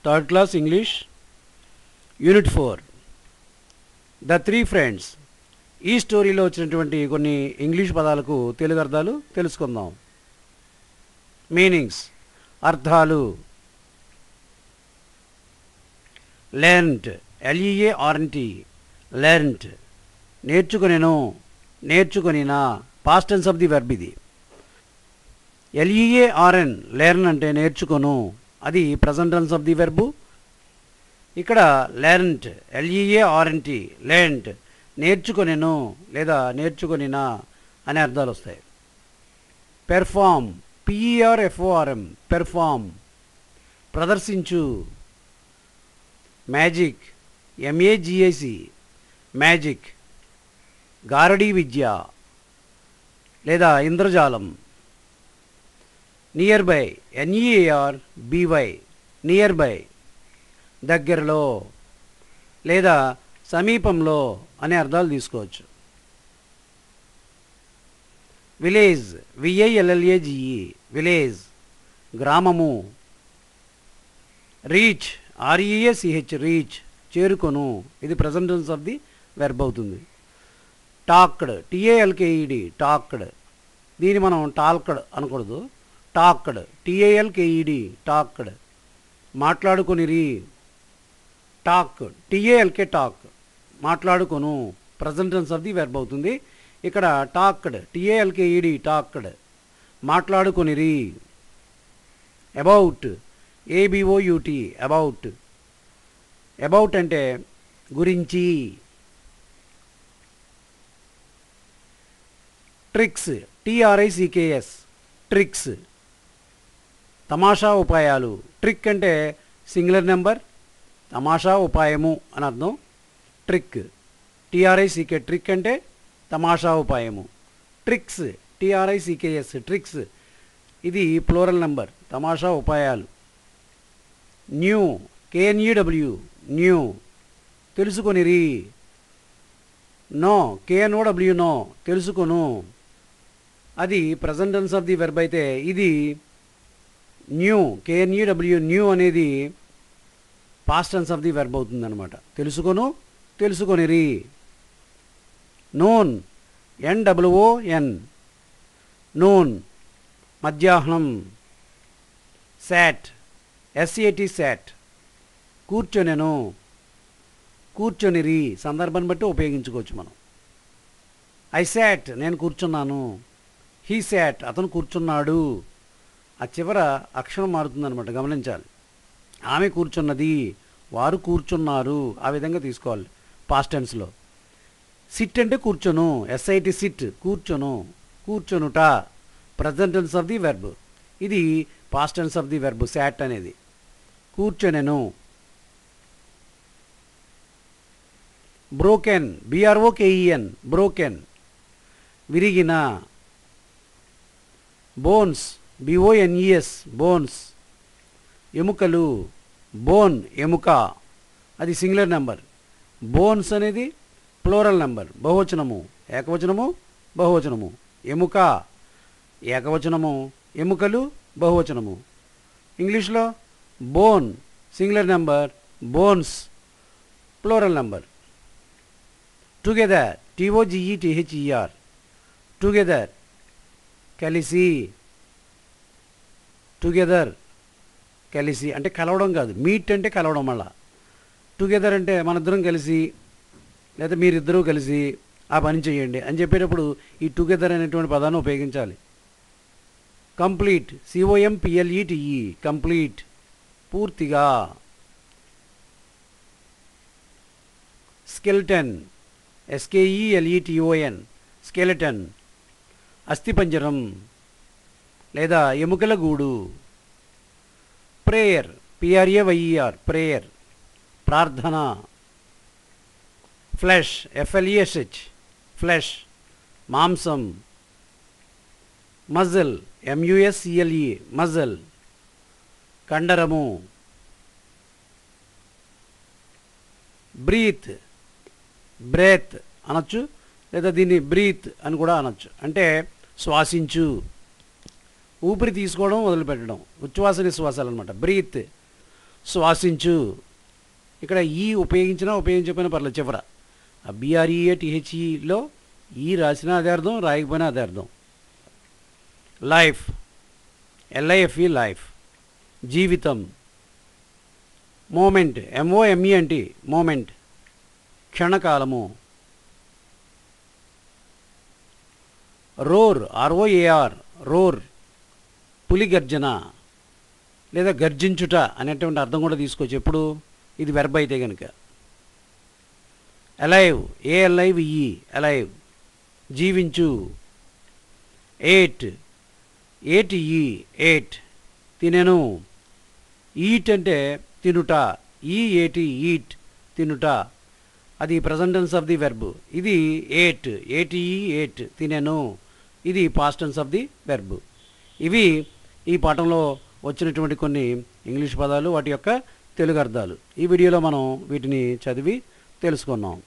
Third class English unit 4 the three friends. ఈ స్టోరీలో వచ్చినటువంటి కొన్ని ఇంగ్లీష్ పదాలకు తెలుగు అర్థాలు తెలుసుకుందాం. మీనింగ్స్, అర్థాలు. లెర్న్ట్, LEARNT, లెర్న్ట్, నేర్చుకొనెను, నేర్చుకొనినా, past tense of the verb ఇది. LEARN, లెర్న్ అంటే నేర్చుకొను, అది present tense of the verb. ఇక్కడ లెర్న్ట్, LEARNT, లెర్న్ట్, నేర్చుకొనెను లేదా నేర్చుకొనినా అనే అర్థాలు వస్తాయి. పెర్ఫార్మ్, PERFORM, పెర్ఫార్మ్, ప్రదర్శించు. మ్యాజిక్, MAGIC, మ్యాజిక్, గారడీ విద్య లేదా ఇంద్రజాలం. Nearby, NEARBY, nearby, దగ్గరలో లేదా సమీపంలో అనే అర్థాలు తీసుకోవచ్చు. విలేజ్, VILLAGE, విలేజ్, గ్రామము. రీచ్, REACH, రీచ్, చేరుకొను, ఇది present tense of the verb అవుతుంది. టాక్డ్, TALKED, టాక్డ్, దీన్ని మనం టాల్క్డ్ అనకూడదు, టాక్డ్, TALKED, టాక్డ్. మాట్లాడుకొనిరి, టాక్, TALK, టాక్, మాట్లాడుకొను, present tense of the verb అవుతుంది. ఇక్కడ టాక్డ్, TALKED, టాక్డ్, మాట్లాడుకొనిరి. అబౌట్, ABOUT, అబౌట్, అబౌట్ అంటే గురించి. ట్రిక్స్, TRICKS, ట్రిక్స్, తమాషా ఉపాయాలు. ట్రిక్ అంటే సింగులర్ నెంబర్, తమాషా ఉపాయము అని అర్థం. ట్రిక్, TRICK, ట్రిక్ అంటే తమాషా ఉపాయము. ట్రిక్స్, TRICKS, ట్రిక్స్, ఇది ప్లూరల్ నెంబర్, తమాషా ఉపాయాలు. న్యూ, KNEW, న్యూ, తెలుసుకొనిరి. నో, KNOW, నో, తెలుసుకొను, అది present tense of the verb అయితే ఇది న్యూ, KNEW, న్యూ అనేది past tense of the verb అవుతుందన్నమాట. తెలుసుకొను, తెలుసుకొనిరి. నూన్, NOON, నూన్, మధ్యాహ్నం. శాట్, SAT, శాట్, కూర్చొనెను, కూర్చొనిరి, సందర్భాన్ని బట్టి ఉపయోగించుకోవచ్చు మనం. ఐ శాట్, నేను కూర్చున్నాను. హీ శాట్, అతను కూర్చున్నాడు. ఆ చివర అక్షరం మారుతుందన్నమాట, గమనించాలి. ఆమె కూర్చున్నది, వారు కూర్చున్నారు, ఆ విధంగా తీసుకోవాలి పాస్ట్ టెన్స్లో. సిట్ అంటే కూర్చొను, SIT, సిట్, కూర్చొను, కూర్చొనుట, present tense of the verb. ఇది past tense of the verb sat అనేది. కూర్చొనెను. బ్రోకెన్, BROKEN, బ్రోకెన్, విరిగిన. బోన్స్, BONES, బోన్స్, ఎముకలు. బోన్, ఎముక, అది సింగులర్ నెంబర్. బోన్స్ అనేది ప్లూరల్ నెంబర్, బహువచనము. ఏకవచనము, బహువచనము. ఎముక ఏకవచనము, ఎముకలు బహువచనము. ఇంగ్లీష్లో bone singular number, bones plural number. Together, TOGETHER, together, కలిసి. టుగెదర్, కలిసి అంటే కలవడం కాదు, మీట్ అంటే కలవడం. మళ్ళా టుగెదర్ అంటే మనిద్దరం కలిసి లేదా మీరిద్దరూ కలిసి ఆ పని చేయండి అని చెప్పేటప్పుడు ఈ టుగెదర్ అనేటువంటి పదాన్ని ఉపయోగించాలి. కంప్లీట్, COMPLETE, కంప్లీట్, పూర్తిగా. స్కెల్టన్, SKELETON, స్కెలెటన్, అస్థిపంజరం లేదా ఎముకల గూడు. ప్రేయర్, PRAYER, ప్రేయర్, ప్రార్థన. ఫ్లెష్, FLESH, ఫ్లెష్, మాంసం. మజిల్, MUSCLE, మజిల్, కండరము. బ్రీత్, బ్రేత్ అనొచ్చు లేదా దీన్ని బ్రీత్ అని కూడా అనొచ్చు. అంటే శ్వాసించు, ఊపిరి తీసుకోవడం వదిలిపెట్టడం, ఉచ్ఛ్వాస నిశ్వాసాలు అనమాట. బ్రీత్. శ్వాసించు. ఇక్కడ ఈ ఉపయోగించినా ఉపయోగించకపోయినా పర్లేదు చివర. ఆ BREATHEలో ఈ రాసినా అదే అర్థం, రాయకపోయినా అదే అర్థం. లైఫ్, LIFE లైఫ్, జీవితం. మోమెంట్, MOMENT మోమెంట్, క్షణకాలము. రోర్, ROAR రోర్, పులి గర్జన లేదా గర్జించుట అనేటువంటి అర్థం కూడా తీసుకోవచ్చు ఎప్పుడు ఇది వెర్బ్ అయితే కనుక. అలైవ్, ALIVE అలైవ్, జీవించు. ఏట్, ఏట్ తినెను. ఈట్ అంటే తినుట, ఈట్ తినుట, అది present tense of the verb. ఇది ఏట్ తినెను, ఇది past tense of the verb. ఇవి ఈ పాఠంలో వచ్చినటువంటి కొన్ని ఇంగ్లీష్ పదాలు, వాటి యొక్క తెలుగు అర్థాలు. ఈ వీడియోలో మనం వీటిని చదివి తెలుసుకున్నాం.